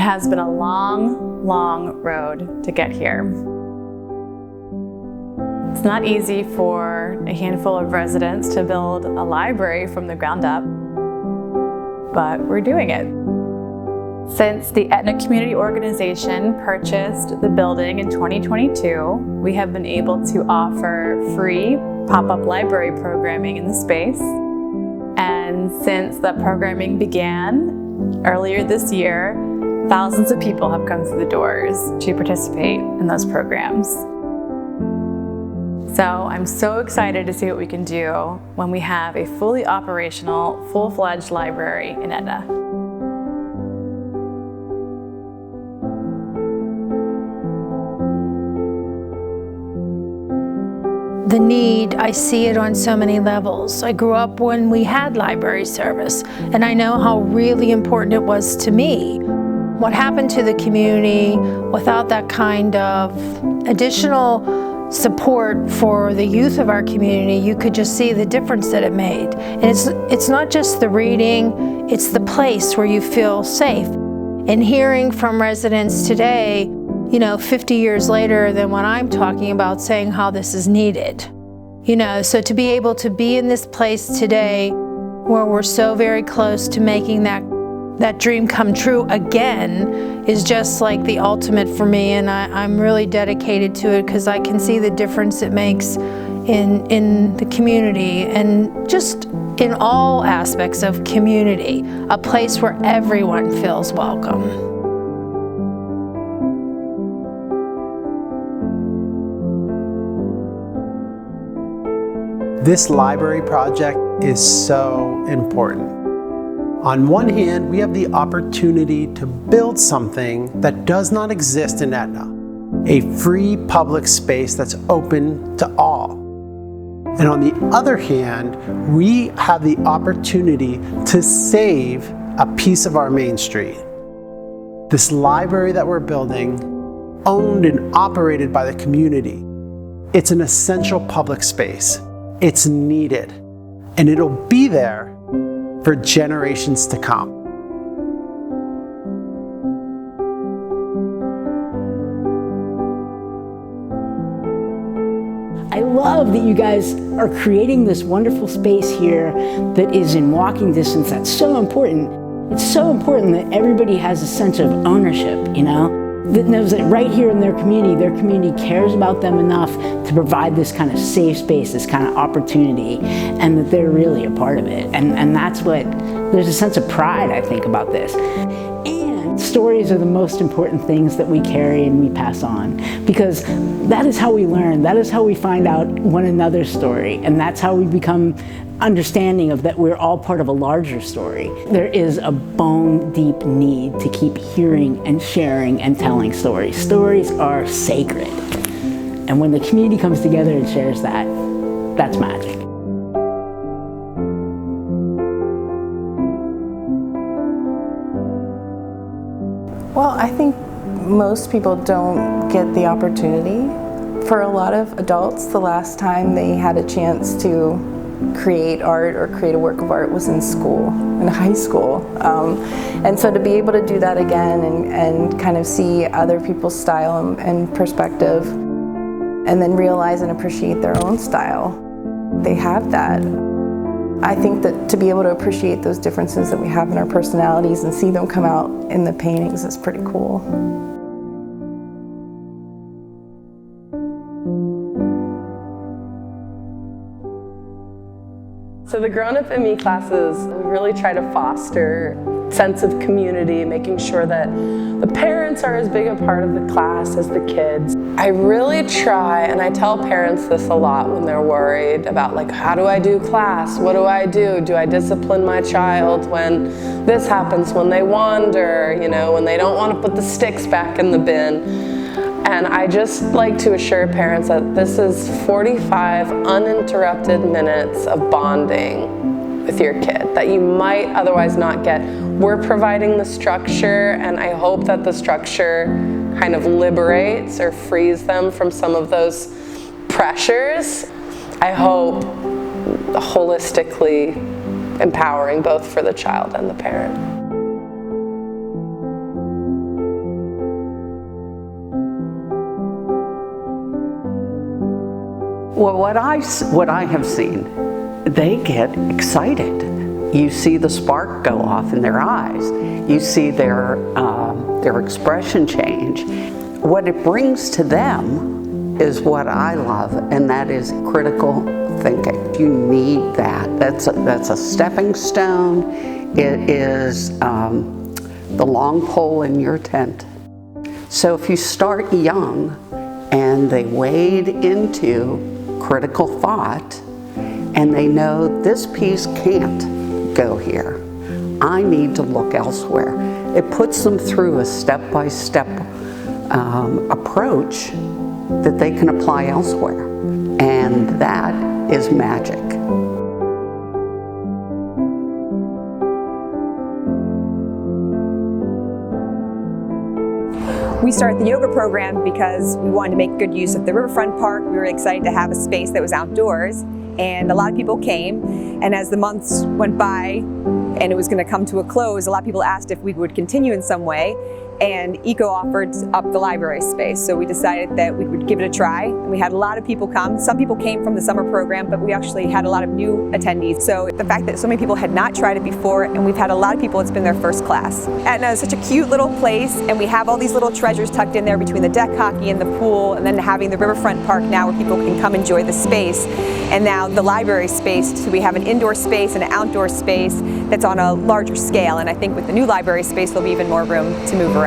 has been a long, long road to get here. It's not easy for a handful of residents to build a library from the ground up, but we're doing it. Since the Etna Community Organization purchased the building in 2022, we have been able to offer free pop-up library programming in the space. And since that programming began earlier this year, thousands of people have come through the doors to participate in those programs. So I'm so excited to see what we can do when we have a fully operational, full-fledged library in Etna. The need, I see it on so many levels. I grew up when we had library service, and I know how really important it was to me. What happened to the community without that kind of additional support for the youth of our community, you could just see the difference that it made. And it's not just the reading, it's the place where you feel safe. And hearing from residents today, 50 years later than when I'm talking about, saying how this is needed. So to be able to be in this place today where we're so very close to making that dream come true again is just like the ultimate for me, and I'm really dedicated to it because I can see the difference it makes in the community and just in all aspects of community, a place where everyone feels welcome. This library project is so important. On one hand, we have the opportunity to build something that does not exist in Etna, a free public space that's open to all. And on the other hand, we have the opportunity to save a piece of our main street. This library that we're building, owned and operated by the community, it's an essential public space. It's needed, and it'll be there for generations to come. I love that you guys are creating this wonderful space here that is in walking distance. That's so important. It's so important that everybody has a sense of ownership, that knows that right here in their community cares about them enough to provide this kind of safe space, this kind of opportunity, and that they're really a part of it. And that's there's a sense of pride, I think, about this. And stories are the most important things that we carry and we pass on, because that is how we learn, that is how we find out one another's story, and that's how we become understanding of that we're all part of a larger story. There is a bone-deep need to keep hearing and sharing and telling stories. Stories are sacred. And when the community comes together and shares that, that's magic. Well, I think most people don't get the opportunity. For a lot of adults, the last time they had a chance to create art or create a work of art was in school, in high school. And so to be able to do that again and kind of see other people's style and perspective, and then realize and appreciate their own style, they have that. I think that to be able to appreciate those differences that we have in our personalities and see them come out in the paintings is pretty cool. So the grown-up and me classes, we really try to foster a sense of community, making sure that the parents are as big a part of the class as the kids. I really try, and I tell parents this a lot when they're worried about how do I do class? What do I do? Do I discipline my child when this happens, when they wander, when they don't want to put the sticks back in the bin? And I just like to assure parents that this is 45 uninterrupted minutes of bonding with your kid that you might otherwise not get. We're providing the structure, and I hope that the structure kind of liberates or frees them from some of those pressures. I hope holistically empowering both for the child and the parent. Well, what I have seen, they get excited. You see the spark go off in their eyes. You see their expression change. What it brings to them is what I love, and that is critical thinking. You need that. That's a stepping stone. It is the long pole in your tent. So if you start young and they wade into critical thought and they know this piece can't go here, I need to look elsewhere. It puts them through a step-by-step approach that they can apply elsewhere. And that is magic. We started the yoga program because we wanted to make good use of the riverfront park. We were excited to have a space that was outdoors, and a lot of people came. And as the months went by and it was going to come to a close, a lot of people asked if we would continue in some way. And ECO offered up the library space, so we decided that we would give it a try. And we had a lot of people come. Some people came from the summer program, but we actually had a lot of new attendees. So the fact that so many people had not tried it before, and we've had a lot of people, it's been their first class. Etna is such a cute little place, and we have all these little treasures tucked in there between the deck hockey and the pool, and then having the riverfront park now where people can come enjoy the space. And now the library space, so we have an indoor space and an outdoor space that's on a larger scale. And I think with the new library space, there'll be even more room to move around.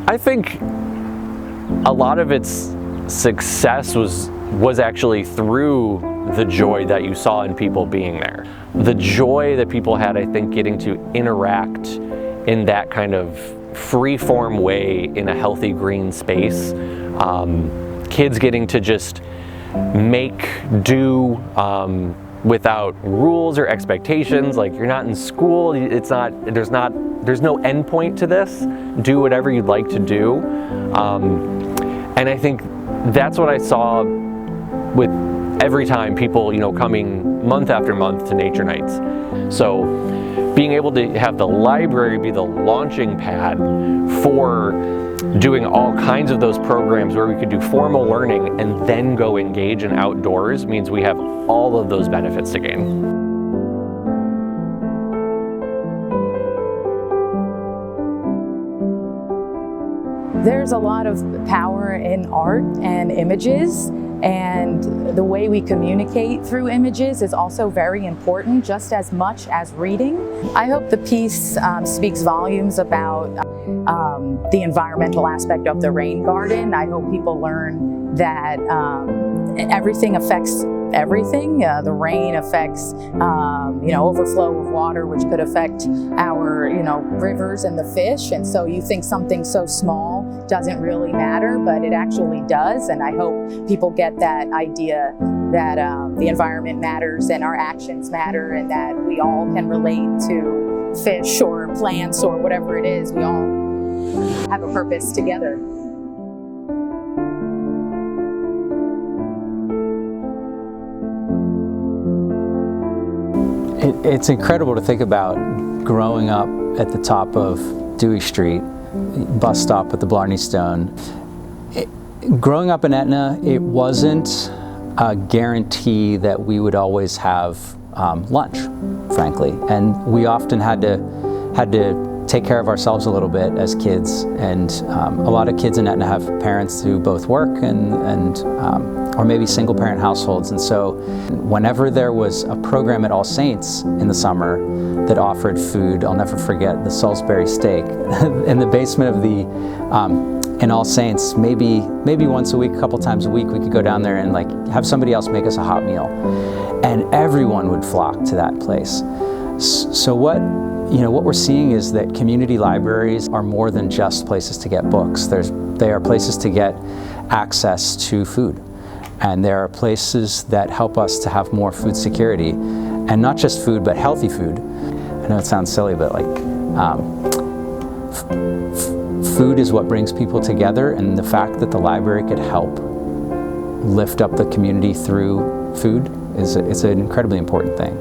I think a lot of its success was actually through the joy that you saw in people being there. The joy that people had, I think, getting to interact in that kind of free-form way in a healthy green space. Kids getting to just make do without rules or expectations. Like, you're not in school, there's no end point to this. Do whatever you'd like to do. And I think that's what I saw with every time people, coming month after month to nature nights. So being able to have the library be the launching pad for doing all kinds of those programs where we could do formal learning and then go engage in outdoors means we have all of those benefits to gain. There's a lot of power in art and images, and the way we communicate through images is also very important, just as much as reading. I hope the piece speaks volumes about the environmental aspect of the rain garden. I hope people learn that everything affects everything. The rain affects, overflow of water, which could affect our, rivers and the fish. And so you think something so small doesn't really matter, but it actually does. And I hope people get that idea that the environment matters and our actions matter, and that we all can relate to fish or plants or whatever it is. We all have a purpose together. It's incredible to think about growing up at the top of Dewey Street, bus stop at the Blarney Stone. Growing up in Etna, it wasn't a guarantee that we would always have lunch, frankly. And we often had to take care of ourselves a little bit as kids. And a lot of kids in Etna have parents who both work or maybe single parent households. And so whenever there was a program at All Saints in the summer that offered food, I'll never forget the Salisbury steak in the basement of in All Saints. Maybe once a week, a couple times a week, we could go down there and have somebody else make us a hot meal. And everyone would flock to that place. So what we're seeing is that community libraries are more than just places to get books. They are places to get access to food. And there are places that help us to have more food security. And not just food, but healthy food. I know it sounds silly, but food is what brings people together, and the fact that the library could help lift up the community through food is an incredibly important thing.